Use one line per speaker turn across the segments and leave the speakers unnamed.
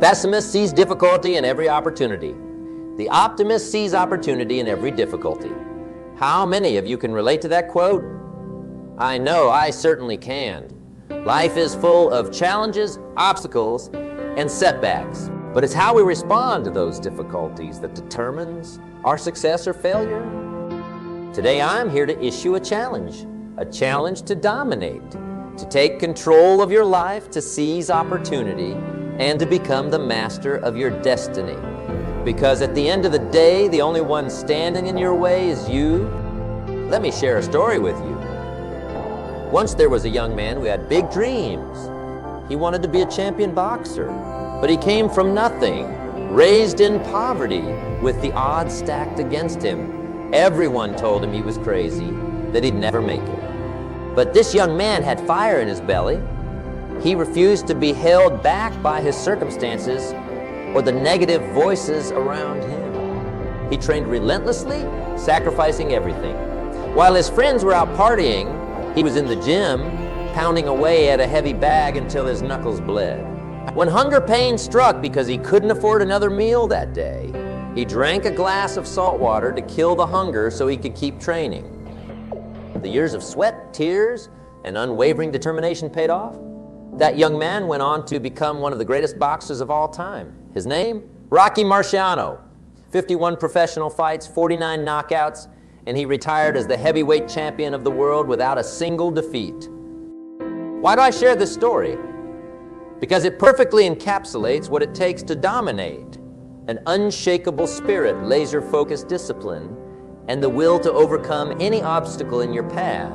Pessimist sees difficulty in every opportunity. The optimist sees opportunity in every difficulty. How many of you can relate to that quote? I know I certainly can. Life is full of challenges, obstacles, and setbacks. But it's how we respond to those difficulties that determines our success or failure. Today I'm here to issue a challenge to dominate, to take control of your life, to seize opportunity, and to become the master of your destiny. Because at the end of the day, the only one standing in your way is you. Let me share a story with you. Once there was a young man who had big dreams. He wanted to be a champion boxer, but he came from nothing, raised in poverty with the odds stacked against him. Everyone told him he was crazy, that he'd never make it. But this young man had fire in his belly. He refused to be held back by his circumstances or the negative voices around him. He trained relentlessly, sacrificing everything. While his friends were out partying, he was in the gym, pounding away at a heavy bag until his knuckles bled. When hunger pain struck because he couldn't afford another meal that day, he drank a glass of salt water to kill the hunger so he could keep training. The years of sweat, tears, and unwavering determination paid off. That young man went on to become one of the greatest boxers of all time. His name? Rocky Marciano. 51 professional fights, 49 knockouts, and he retired as the heavyweight champion of the world without a single defeat. Why do I share this story? Because it perfectly encapsulates what it takes to dominate: an unshakable spirit, laser-focused discipline, and the will to overcome any obstacle in your path.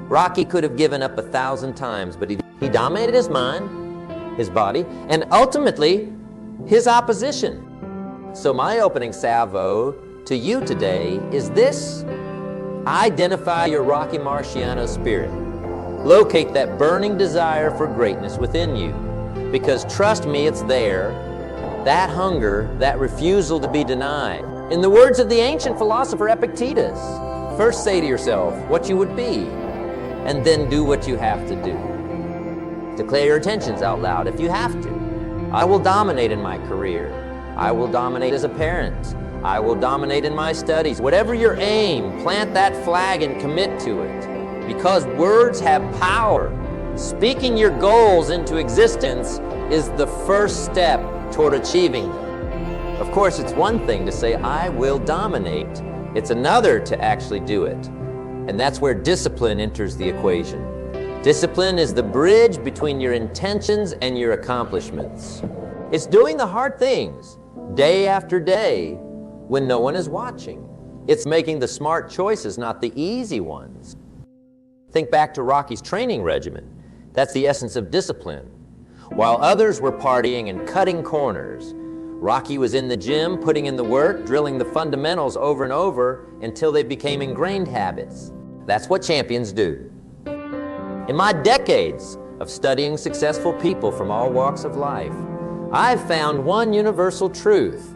Rocky could have given up 1,000 times, but he dominated his mind, his body, and ultimately his opposition. So my opening salvo to you today is this: identify your Rocky Marciano spirit. Locate that burning desire for greatness within you, because trust me, it's there. That hunger, that refusal to be denied. In the words of the ancient philosopher Epictetus, first say to yourself what you would be, and then do what you have to do. Declare your intentions out loud if you have to. I will dominate in my career. I will dominate as a parent. I will dominate in my studies. Whatever your aim, plant that flag and commit to it. Because words have power. Speaking your goals into existence is the first step toward achieving them. Of course, it's one thing to say, I will dominate. It's another to actually do it. And that's where discipline enters the equation. Discipline is the bridge between your intentions and your accomplishments. It's doing the hard things day after day when no one is watching. It's making the smart choices, not the easy ones. Think back to Rocky's training regimen. That's the essence of discipline. While others were partying and cutting corners, Rocky was in the gym, putting in the work, drilling the fundamentals over and over until they became ingrained habits. That's what champions do. In my decades of studying successful people from all walks of life, I've found one universal truth.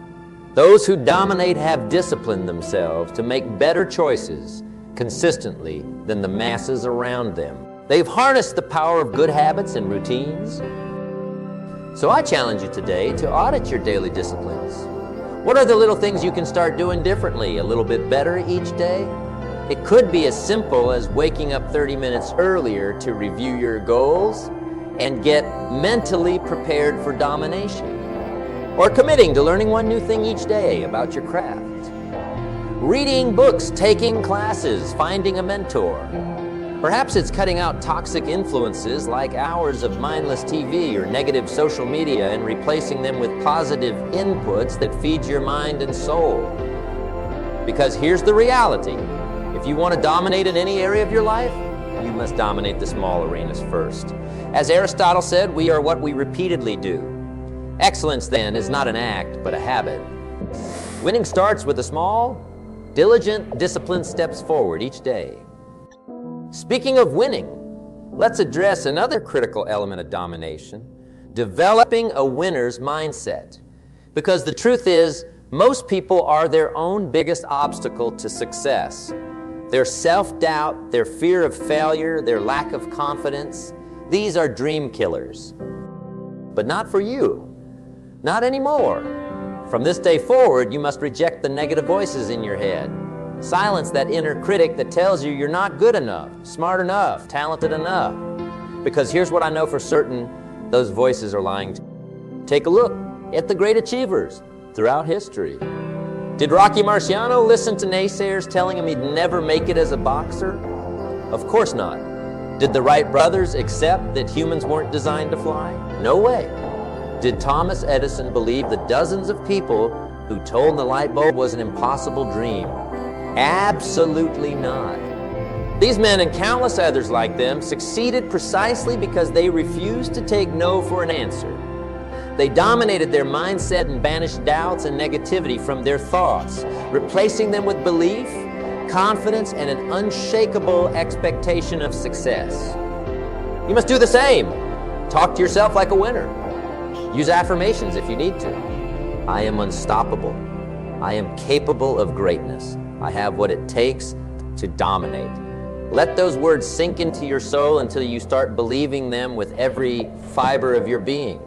Those who dominate have disciplined themselves to make better choices consistently than the masses around them. They've harnessed the power of good habits and routines. So I challenge you today to audit your daily disciplines. What are the little things you can start doing differently, a little bit better each day? It could be as simple as waking up 30 minutes earlier to review your goals and get mentally prepared for domination. Or committing to learning one new thing each day about your craft. Reading books, taking classes, finding a mentor. Perhaps it's cutting out toxic influences like hours of mindless TV or negative social media and replacing them with positive inputs that feed your mind and soul. Because here's the reality. If you want to dominate in any area of your life, you must dominate the small arenas first. As Aristotle said, we are what we repeatedly do. Excellence, then, is not an act, but a habit. Winning starts with a small, diligent, disciplined steps forward each day. Speaking of winning, let's address another critical element of domination: developing a winner's mindset. Because the truth is, most people are their own biggest obstacle to success. Their self-doubt, their fear of failure, their lack of confidence, these are dream killers. But not for you. Not anymore. From this day forward, you must reject the negative voices in your head. Silence that inner critic that tells you you're not good enough, smart enough, talented enough. Because here's what I know for certain, those voices are lying. Take a look at the great achievers throughout history. Did Rocky Marciano listen to naysayers telling him he'd never make it as a boxer? Of course not. Did the Wright brothers accept that humans weren't designed to fly? No way. Did Thomas Edison believe the dozens of people who told the light bulb was an impossible dream? Absolutely not. These men and countless others like them succeeded precisely because they refused to take no for an answer. They dominated their mindset and banished doubts and negativity from their thoughts, replacing them with belief, confidence, and an unshakable expectation of success. You must do the same. Talk to yourself like a winner. Use affirmations if you need to. I am unstoppable. I am capable of greatness. I have what it takes to dominate. Let those words sink into your soul until you start believing them with every fiber of your being.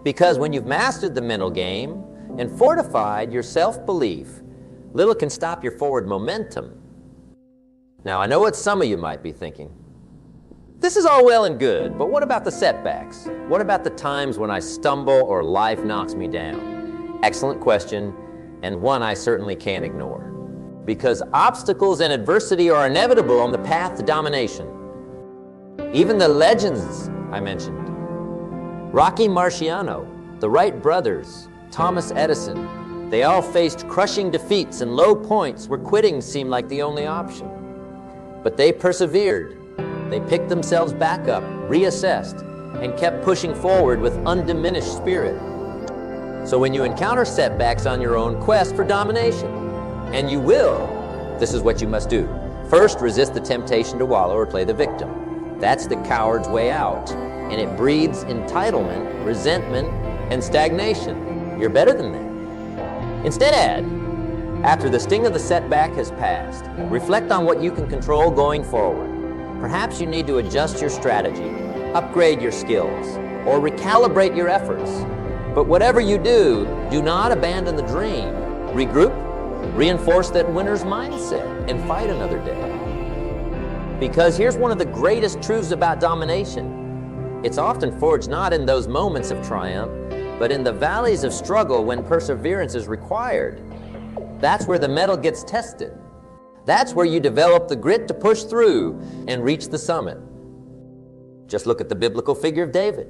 Because when you've mastered the mental game and fortified your self-belief, little can stop your forward momentum. Now, I know what some of you might be thinking. This is all well and good, but what about the setbacks? What about the times when I stumble or life knocks me down? Excellent question, and one I certainly can't ignore. Because obstacles and adversity are inevitable on the path to domination. Even the legends I mentioned, Rocky Marciano, the Wright brothers, Thomas Edison, they all faced crushing defeats and low points where quitting seemed like the only option. But they persevered. They picked themselves back up, reassessed, and kept pushing forward with undiminished spirit. So when you encounter setbacks on your own quest for domination, and you will, this is what you must do. First, resist the temptation to wallow or play the victim. That's the coward's way out, and it breeds entitlement, resentment, and stagnation. You're better than that. Instead, after the sting of the setback has passed, reflect on what you can control going forward. Perhaps you need to adjust your strategy, upgrade your skills, or recalibrate your efforts. But whatever you do, do not abandon the dream. Regroup, reinforce that winner's mindset, and fight another day. Because here's one of the greatest truths about domination. It's often forged not in those moments of triumph, but in the valleys of struggle when perseverance is required. That's where the mettle gets tested. That's where you develop the grit to push through and reach the summit. Just look at the biblical figure of David.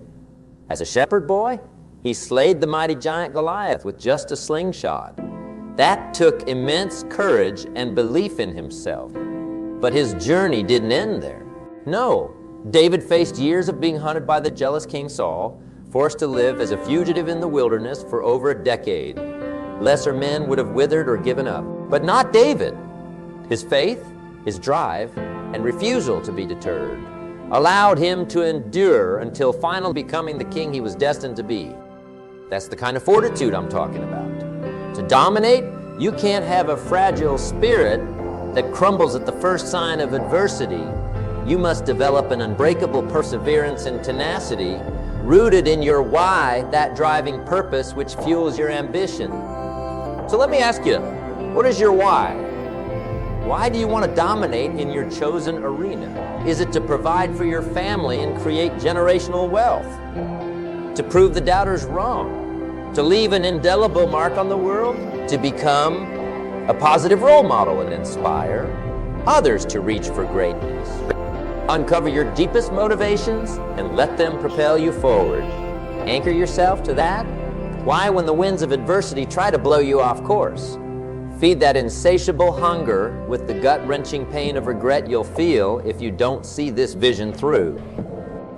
As a shepherd boy, he slayed the mighty giant Goliath with just a slingshot. That took immense courage and belief in himself. But his journey didn't end there. No, David faced years of being hunted by the jealous King Saul, forced to live as a fugitive in the wilderness for over a decade. Lesser men would have withered or given up, but not David. His faith, his drive, and refusal to be deterred allowed him to endure until finally becoming the king he was destined to be. That's the kind of fortitude I'm talking about. To dominate, you can't have a fragile spirit that crumbles at the first sign of adversity. You must develop an unbreakable perseverance and tenacity rooted in your why, that driving purpose which fuels your ambition. So let me ask you, what is your why? Why do you want to dominate in your chosen arena? Is it to provide for your family and create generational wealth? To prove the doubters wrong? To leave an indelible mark on the world? To become a positive role model and inspire others to reach for greatness? Uncover your deepest motivations and let them propel you forward. Anchor yourself to that. Why, when the winds of adversity try to blow you off course? Feed that insatiable hunger with the gut-wrenching pain of regret you'll feel if you don't see this vision through.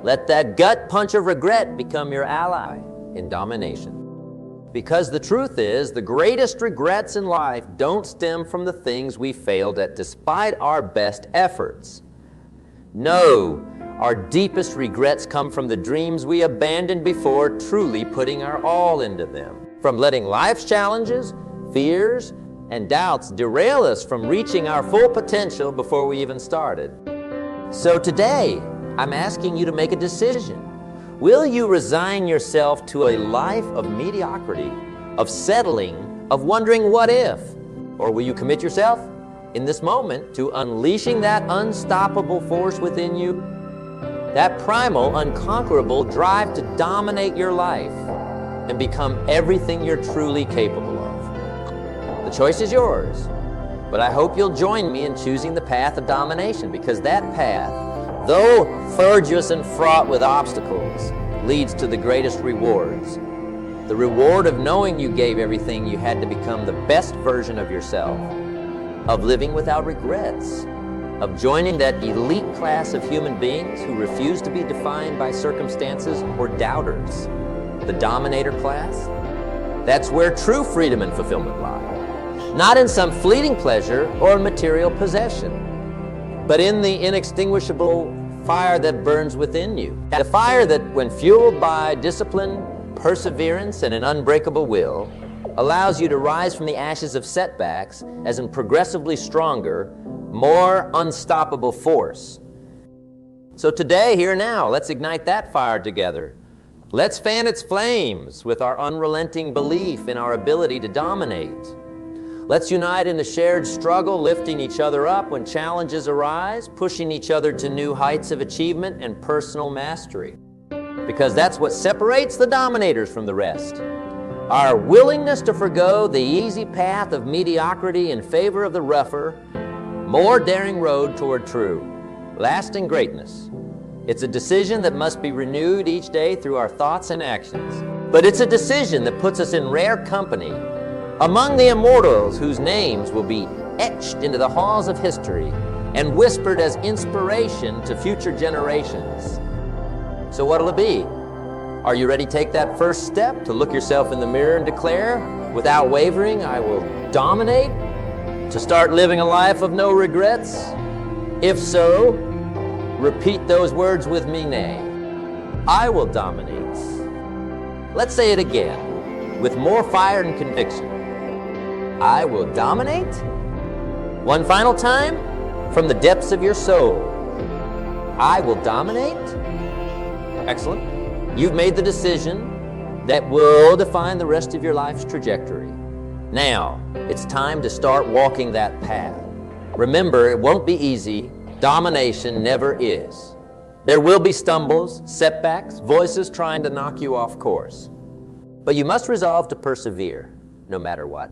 Let that gut punch of regret become your ally in domination. Because the truth is, the greatest regrets in life don't stem from the things we failed at despite our best efforts. No, our deepest regrets come from the dreams we abandoned before truly putting our all into them. From letting life's challenges, fears, and doubts derail us from reaching our full potential before we even started. So today, I'm asking you to make a decision. Will you resign yourself to a life of mediocrity, of settling, of wondering what if? Or will you commit yourself in this moment to unleashing that unstoppable force within you, that primal, unconquerable drive to dominate your life and become everything you're truly capable of? The choice is yours, but I hope you'll join me in choosing the path of domination, because that path, though arduous and fraught with obstacles, leads to the greatest rewards. The reward of knowing you gave everything you had to become the best version of yourself, of living without regrets, of joining that elite class of human beings who refuse to be defined by circumstances or doubters, the dominator class. That's where true freedom and fulfillment lie. Not in some fleeting pleasure or material possession, but in the inextinguishable fire that burns within you. The fire that, when fueled by discipline, perseverance, and an unbreakable will, allows you to rise from the ashes of setbacks as a progressively stronger, more unstoppable force. So today, here now, let's ignite that fire together. Let's fan its flames with our unrelenting belief in our ability to dominate. Let's unite in a shared struggle, lifting each other up when challenges arise, pushing each other to new heights of achievement and personal mastery. Because that's what separates the dominators from the rest. Our willingness to forgo the easy path of mediocrity in favor of the rougher, more daring road toward true, lasting greatness. It's a decision that must be renewed each day through our thoughts and actions. But it's a decision that puts us in rare company among the immortals whose names will be etched into the halls of history and whispered as inspiration to future generations. So what'll it be? Are you ready to take that first step to look yourself in the mirror and declare, without wavering, I will dominate? To start living a life of no regrets? If so, repeat those words with me now. I will dominate. Let's say it again, with more fire and conviction. I will dominate. One final time, from the depths of your soul. I will dominate. Excellent. You've made the decision that will define the rest of your life's trajectory. Now, it's time to start walking that path. Remember, it won't be easy. Domination never is. There will be stumbles, setbacks, voices trying to knock you off course. But you must resolve to persevere, no matter what.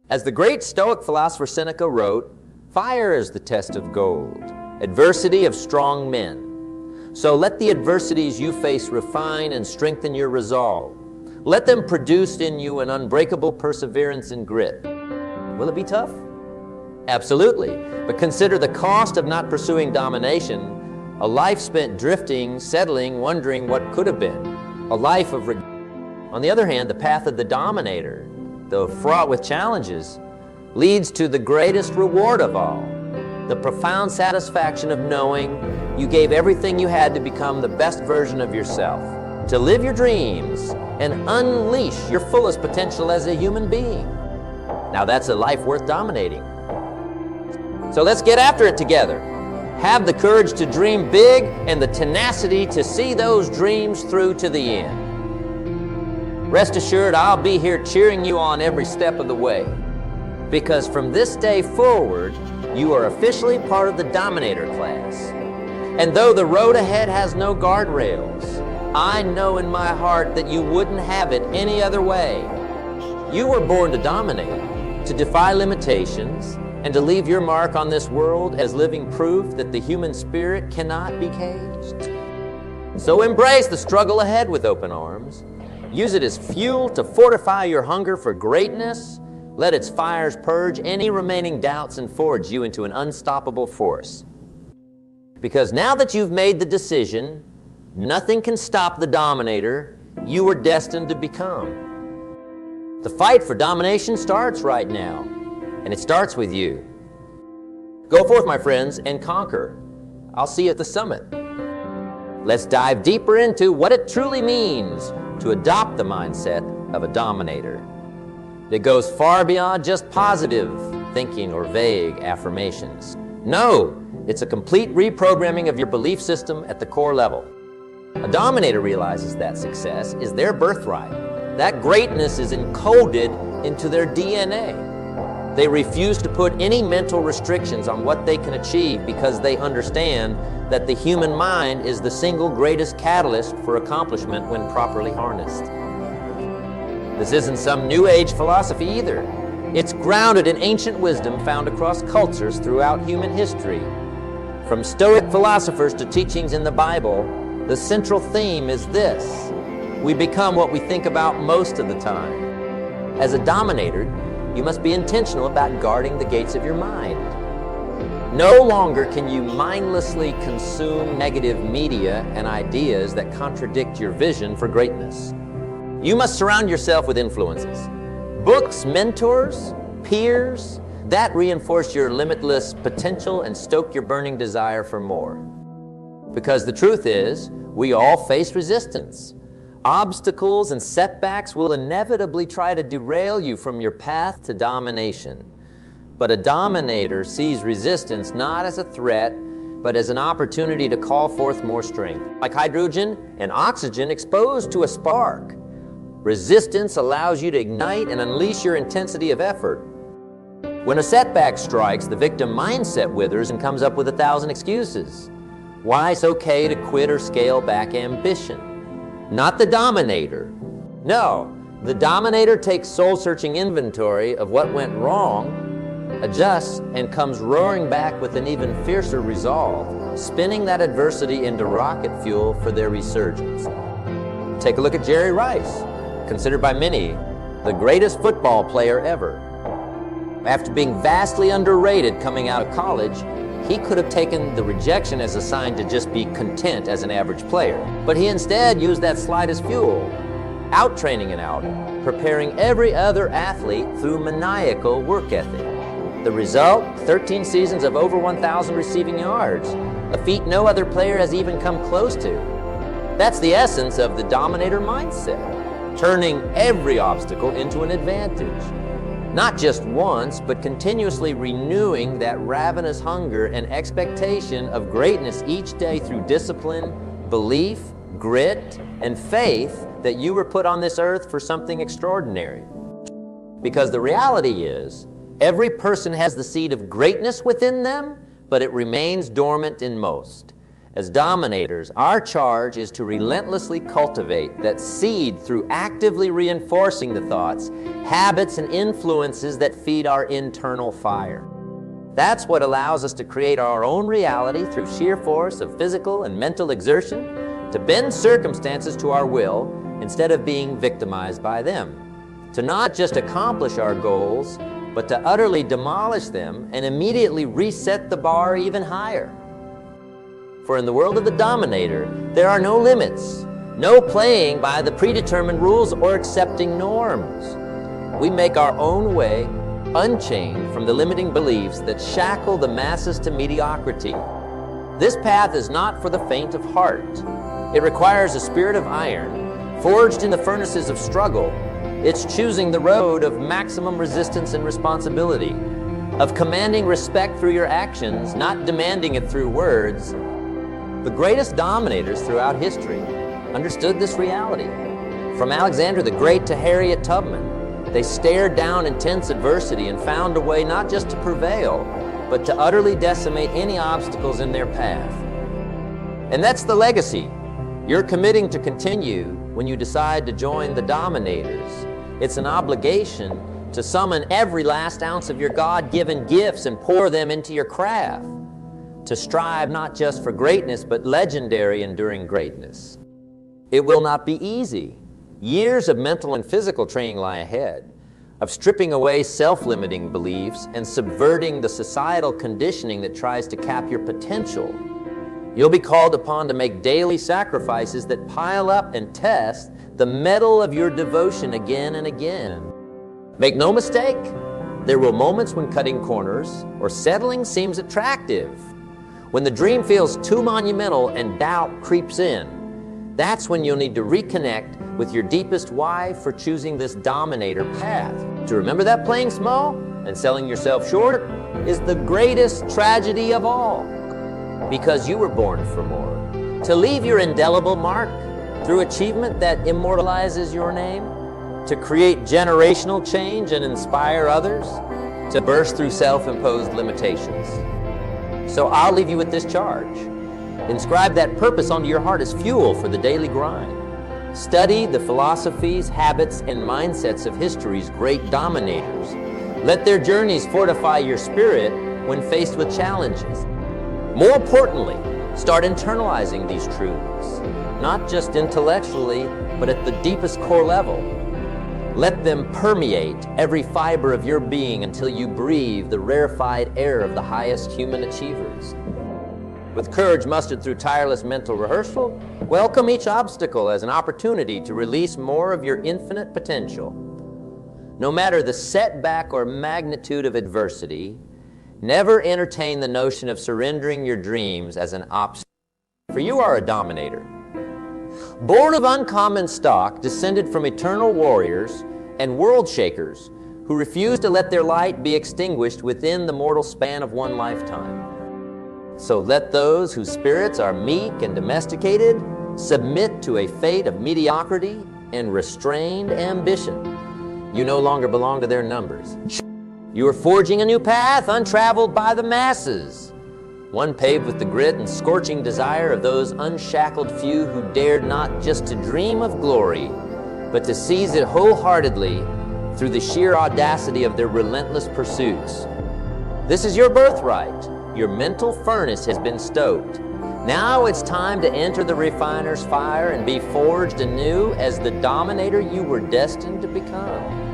As the great Stoic philosopher Seneca wrote, fire is the test of gold, adversity of strong men. So let the adversities you face refine and strengthen your resolve. Let them produce in you an unbreakable perseverance and grit. Will it be tough? Absolutely. But consider the cost of not pursuing domination, a life spent drifting, settling, wondering what could have been, a life of regret. On the other hand, the path of the dominator, though fraught with challenges, leads to the greatest reward of all, the profound satisfaction of knowing you gave everything you had to become the best version of yourself, to live your dreams and unleash your fullest potential as a human being. Now that's a life worth dominating. So let's get after it together. Have the courage to dream big and the tenacity to see those dreams through to the end. Rest assured, I'll be here cheering you on every step of the way. Because from this day forward, you are officially part of the dominator class. And though the road ahead has no guardrails, I know in my heart that you wouldn't have it any other way. You were born to dominate, to defy limitations, and to leave your mark on this world as living proof that the human spirit cannot be caged. So embrace the struggle ahead with open arms. Use it as fuel to fortify your hunger for greatness. Let its fires purge any remaining doubts and forge you into an unstoppable force. Because now that you've made the decision, nothing can stop the dominator you were destined to become. The fight for domination starts right now, and it starts with you. Go forth, my friends, and conquer. I'll see you at the summit. Let's dive deeper into what it truly means to adopt the mindset of a dominator. It goes far beyond just positive thinking or vague affirmations. No, it's a complete reprogramming of your belief system at the core level. A dominator realizes that success is their birthright. That greatness is encoded into their DNA. They refuse to put any mental restrictions on what they can achieve because they understand that the human mind is the single greatest catalyst for accomplishment when properly harnessed. This isn't some New Age philosophy either. It's grounded in ancient wisdom found across cultures throughout human history. From Stoic philosophers to teachings in the Bible, the central theme is this: we become what we think about most of the time. As a dominator, you must be intentional about guarding the gates of your mind. No longer can you mindlessly consume negative media and ideas that contradict your vision for greatness. You must surround yourself with influences. Books, mentors, peers, that reinforce your limitless potential and stoke your burning desire for more. Because the truth is, we all face resistance. Obstacles and setbacks will inevitably try to derail you from your path to domination. But a dominator sees resistance not as a threat, but as an opportunity to call forth more strength. Like hydrogen and oxygen exposed to a spark. Resistance allows you to ignite and unleash your intensity of effort. When a setback strikes, the victim mindset withers and comes up with 1,000 excuses. Why it's okay to quit or scale back ambition. Not the dominator. No, the dominator takes soul-searching inventory of what went wrong, adjusts, and comes roaring back with an even fiercer resolve, spinning that adversity into rocket fuel for their resurgence. Take a look at Jerry Rice, considered by many the greatest football player ever. After being vastly underrated coming out of college, he could have taken the rejection as a sign to just be content as an average player. But he instead used that slide as fuel, out-training and out, preparing every other athlete through maniacal work ethic. The result, 13 seasons of over 1,000 receiving yards, a feat no other player has even come close to. That's the essence of the dominator mindset, turning every obstacle into an advantage. Not just once, but continuously renewing that ravenous hunger and expectation of greatness each day through discipline, belief, grit, and faith that you were put on this earth for something extraordinary. Because the reality is, every person has the seed of greatness within them, but it remains dormant in most. As dominators, our charge is to relentlessly cultivate that seed through actively reinforcing the thoughts, habits, and influences that feed our internal fire. That's what allows us to create our own reality through sheer force of physical and mental exertion, to bend circumstances to our will instead of being victimized by them, to not just accomplish our goals, but to utterly demolish them and immediately reset the bar even higher. For in the world of the dominator, there are no limits, no playing by the predetermined rules or accepting norms. We make our own way, unchained from the limiting beliefs that shackle the masses to mediocrity. This path is not for the faint of heart. It requires a spirit of iron, forged in the furnaces of struggle. It's choosing the road of maximum resistance and responsibility, of commanding respect through your actions, not demanding it through words. The greatest dominators throughout history understood this reality. From Alexander the Great to Harriet Tubman, they stared down intense adversity and found a way not just to prevail, but to utterly decimate any obstacles in their path. And that's the legacy you're committing to continue when you decide to join the dominators. It's an obligation to summon every last ounce of your God-given gifts and pour them into your craft. To strive not just for greatness, but legendary enduring greatness. It will not be easy. Years of mental and physical training lie ahead, of stripping away self-limiting beliefs and subverting the societal conditioning that tries to cap your potential. You'll be called upon to make daily sacrifices that pile up and test the mettle of your devotion again and again. Make no mistake, there will moments when cutting corners or settling seems attractive. When the dream feels too monumental and doubt creeps in, that's when you'll need to reconnect with your deepest why for choosing this dominator path. To remember that playing small and selling yourself short is the greatest tragedy of all. Because you were born for more. to leave your indelible mark through achievement that immortalizes your name, to create generational change and inspire others, to burst through self-imposed limitations. So I'll leave you with this charge. Inscribe that purpose onto your heart as fuel for the daily grind. Study the philosophies, habits, and mindsets of history's great dominators. Let their journeys fortify your spirit when faced with challenges. More importantly, start internalizing these truths, not just intellectually, but at the deepest core level. Let them permeate every fiber of your being until you breathe the rarefied air of the highest human achievers. With courage mustered through tireless mental rehearsal, welcome each obstacle as an opportunity to release more of your infinite potential. No matter the setback or magnitude of adversity, never entertain the notion of surrendering your dreams as an obstacle, for you are a dominator. Born of uncommon stock, descended from eternal warriors and world shakers who refuse to let their light be extinguished within the mortal span of one lifetime. So let those whose spirits are meek and domesticated submit to a fate of mediocrity and restrained ambition. You no longer belong to their numbers. You are forging a new path untraveled by the masses, one paved with the grit and scorching desire of those unshackled few who dared not just to dream of glory, but to seize it wholeheartedly through the sheer audacity of their relentless pursuits. This is your birthright. Your mental furnace has been stoked. Now it's time to enter the refiner's fire and be forged anew as the dominator you were destined to become.